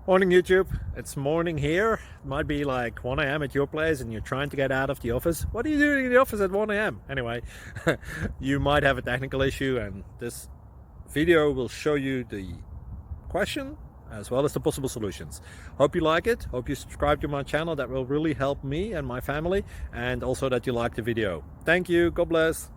Morning YouTube, it's morning here. It might be like 1 a.m. at your place and you're trying to get out of the office. What are you doing in the office at 1 a.m.? Anyway, you might have a technical issue and this video will show you the question as well as the possible solutions. Hope you like it, hope you subscribe to my channel. That will really help me and my family, and also that you like the video. Thank you, God bless.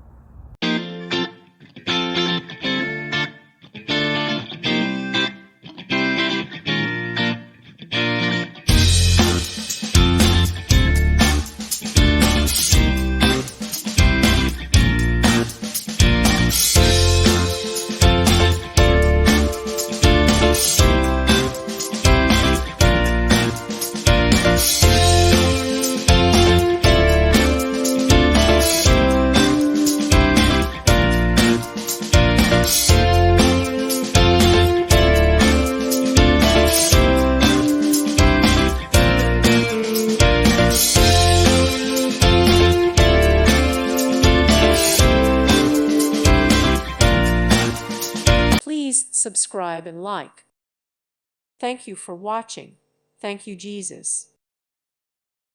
Please subscribe and like. Thank you for watching. Thank you, Jesus.